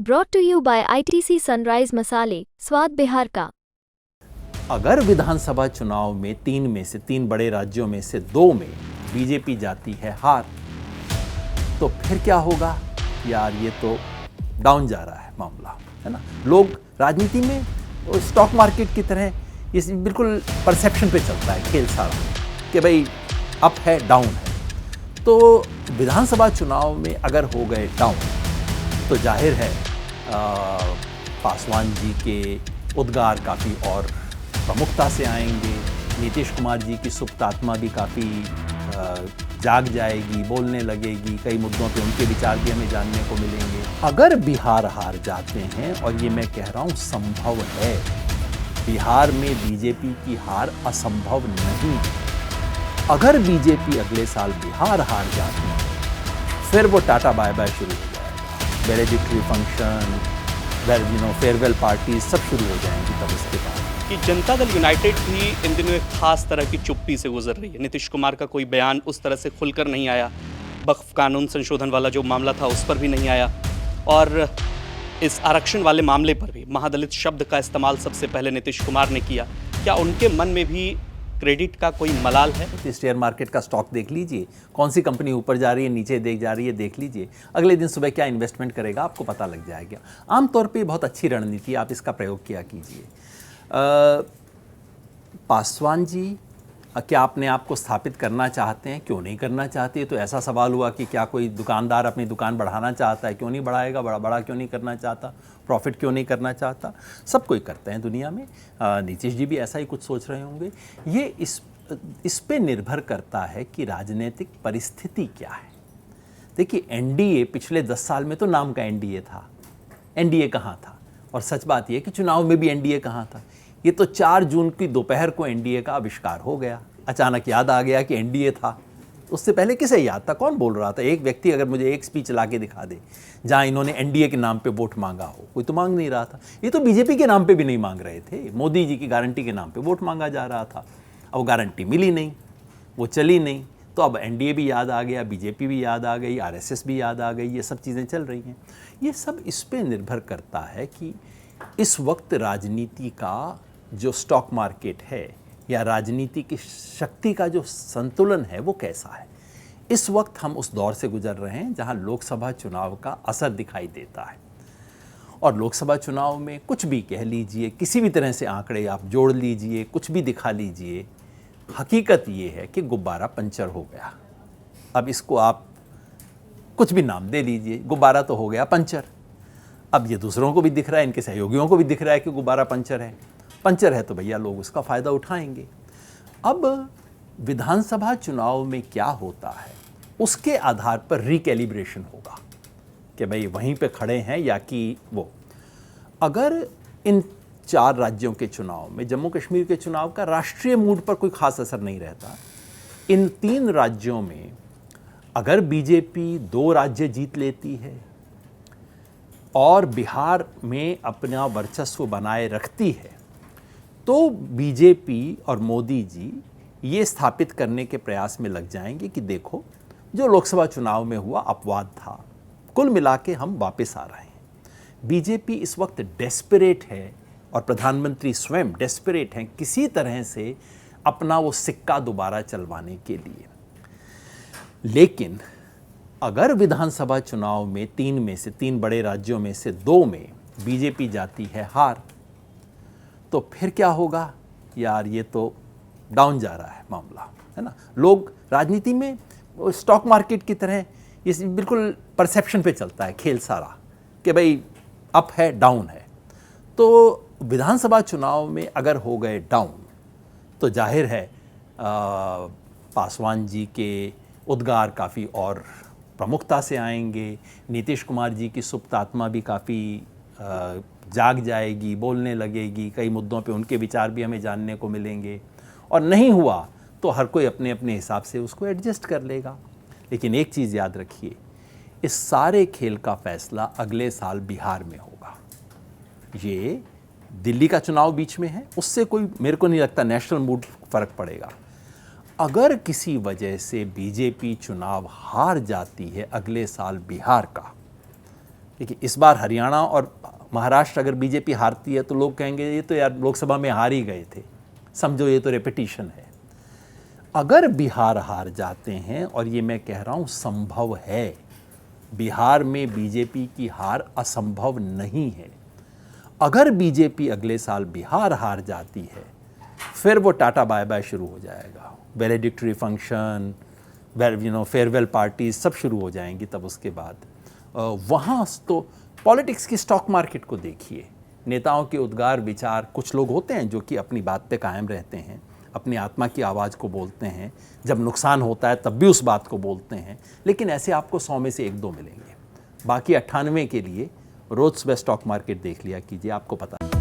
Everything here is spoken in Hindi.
Brought to you by ITC Sunrise मसाले, स्वाद बिहार का। अगर विधानसभा चुनाव में तीन बड़े राज्यों में से 2 में बीजेपी जाती है हार, तो फिर क्या होगा यार? ये तो डाउन जा रहा है मामला, है ना। लोग राजनीति में स्टॉक मार्केट की तरह ये बिल्कुल परसेप्शन पे चलता है खेल सारा कि भाई अप है डाउन है। तो विधानसभा चुनाव में अगर हो गए डाउन तो जाहिर है पासवान जी के उद्गार काफ़ी और प्रमुखता से आएंगे। नीतीश कुमार जी की सुप्त आत्मा भी काफ़ी जाग जाएगी, बोलने लगेगी। कई मुद्दों पे उनके विचार भी हमें जानने को मिलेंगे। अगर बिहार हार जाते हैं, और ये मैं कह रहा हूँ संभव है, बिहार में बीजेपी की हार असंभव नहीं। अगर बीजेपी अगले साल बिहार हार जाती है, फिर वो टाटा बाय बाय शुरू हो जाएगा। वैलेडिक्टरी फंक्शन, फेयरवेल पार्टी सब शुरू हो जाएंगी तब इसके बाद। कि जनता दल यूनाइटेड भी इन दिनों एक खास तरह की चुप्पी से गुजर रही है। नीतीश कुमार का कोई बयान उस तरह से खुलकर नहीं आया। वक्फ कानून संशोधन वाला जो मामला था उस पर भी नहीं आया, और इस आरक्षण वाले मामले पर भी महादलित शब्द का इस्तेमाल सबसे पहले नीतीश कुमार ने किया। क्या उनके मन में भी क्रेडिट का कोई मलाल है? शेयर मार्केट का स्टॉक देख लीजिए, कौन सी कंपनी ऊपर जा रही है, नीचे जा रही है, देख लीजिए। अगले दिन सुबह क्या इन्वेस्टमेंट करेगा आपको पता लग जाएगा। आमतौर पे बहुत अच्छी रणनीति, आप इसका प्रयोग किया कीजिए। पासवान जी क्या अपने आप को स्थापित करना चाहते हैं? क्यों नहीं करना चाहते? तो ऐसा सवाल हुआ कि क्या कोई दुकानदार अपनी दुकान बढ़ाना चाहता है? क्यों नहीं बढ़ाएगा? बड़ा क्यों नहीं करना चाहता? प्रॉफिट क्यों नहीं करना चाहता? सब कोई करते हैं दुनिया में। नीतीश जी भी ऐसा ही कुछ सोच रहे होंगे। ये इस पे निर्भर करता है कि राजनीतिक परिस्थिति क्या है। देखिए, एनडीए पिछले 10 साल में तो नाम का एनडीए था। एनडीए कहाँ था? और सच बात यह कि चुनाव में भी एनडीए कहाँ था? ये तो 4 जून की दोपहर को एनडीए का आविष्कार हो गया। अचानक याद आ गया कि एनडीए था। उससे पहले किसे याद था? कौन बोल रहा था? एक व्यक्ति अगर मुझे एक स्पीच ला के दिखा दे जहां इन्होंने एनडीए के नाम पे वोट मांगा हो। कोई तो मांग नहीं रहा था। ये तो बीजेपी के नाम पे भी नहीं मांग रहे थे, मोदी जी की गारंटी के नाम पे वोट मांगा जा रहा था। अब वो गारंटी मिली नहीं, वो चली नहीं, तो अब एनडीए भी याद आ गया, बीजेपी भी याद आ गई, आरएसएस भी याद आ गई। ये सब चीज़ें चल रही हैं। ये सब इस पर निर्भर करता है कि इस वक्त राजनीति का जो स्टॉक मार्केट है या राजनीति की शक्ति का जो संतुलन है वो कैसा है। इस वक्त हम उस दौर से गुजर रहे हैं जहां लोकसभा चुनाव का असर दिखाई देता है। और लोकसभा चुनाव में कुछ भी कह लीजिए, किसी भी तरह से आंकड़े आप जोड़ लीजिए, कुछ भी दिखा लीजिए, हकीकत ये है कि गुब्बारा पंचर हो गया। अब इसको आप कुछ भी नाम दे लीजिए, गुब्बारा तो हो गया पंचर। अब ये दूसरों को भी दिख रहा है, इनके सहयोगियों को भी दिख रहा है कि गुब्बारा पंचर है। पंचर है तो भैया लोग उसका फ़ायदा उठाएंगे। अब विधानसभा चुनाव में क्या होता है उसके आधार पर रिकैलिब्रेशन होगा कि भाई वहीं पे खड़े हैं या कि वो। अगर इन 4 राज्यों के चुनाव में जम्मू कश्मीर के चुनाव का राष्ट्रीय मूड पर कोई खास असर नहीं रहता, इन 3 राज्यों में अगर बीजेपी 2 राज्य जीत लेती है और बिहार में अपना वर्चस्व बनाए रखती है, तो बीजेपी और मोदी जी ये स्थापित करने के प्रयास में लग जाएंगे कि देखो, जो लोकसभा चुनाव में हुआ अपवाद था, कुल मिला के हम वापस आ रहे हैं। बीजेपी इस वक्त डेस्परेट है और प्रधानमंत्री स्वयं डेस्परेट हैं किसी तरह से अपना वो सिक्का दोबारा चलवाने के लिए। लेकिन अगर विधानसभा चुनाव में 3 बड़े राज्यों में से 2 में बीजेपी जाती है हार, तो फिर क्या होगा यार? ये तो डाउन जा रहा है मामला, है ना। लोग राजनीति में स्टॉक मार्केट की तरह ये बिल्कुल परसेप्शन पे चलता है खेल सारा कि भाई अप है डाउन है। तो विधानसभा चुनाव में अगर हो गए डाउन तो जाहिर है पासवान जी के उद्गार काफ़ी और प्रमुखता से आएंगे। नीतीश कुमार जी की सुप्त आत्मा भी काफ़ी जाग जाएगी, बोलने लगेगी। कई मुद्दों पे उनके विचार भी हमें जानने को मिलेंगे। और नहीं हुआ तो हर कोई अपने अपने हिसाब से उसको एडजस्ट कर लेगा। लेकिन एक चीज़ याद रखिए, इस सारे खेल का फैसला अगले साल बिहार में होगा। ये दिल्ली का चुनाव बीच में है, उससे कोई मेरे को नहीं लगता नेशनल मूड फ़र्क पड़ेगा। अगर किसी वजह से बीजेपी चुनाव हार जाती है अगले साल बिहार का, देखिए इस बार हरियाणा और महाराष्ट्र अगर बीजेपी हारती है तो लोग कहेंगे ये तो यार लोकसभा में हार ही गए थे, समझो ये तो रेपिटिशन है। अगर बिहार हार जाते हैं, और ये मैं कह रहा हूँ संभव है, बिहार में बीजेपी की हार असंभव नहीं है। अगर बीजेपी अगले साल बिहार हार जाती है, फिर वो टाटा बाय बाय शुरू हो जाएगा, वैलेडिक्टरी फंक्शन, फेयरवेल पार्टीज सब शुरू हो जाएंगी। तब उसके बाद वहाँ तो पॉलिटिक्स की स्टॉक मार्केट को देखिए, नेताओं के उद्गार विचार, कुछ लोग होते हैं जो कि अपनी बात पे कायम रहते हैं, अपनी आत्मा की आवाज़ को बोलते हैं, जब नुकसान होता है तब भी उस बात को बोलते हैं, लेकिन ऐसे आपको 100 में से 1-2 मिलेंगे। बाकी 98 के लिए रोज़ सुबह स्टॉक मार्केट देख लिया कीजिए, आपको पता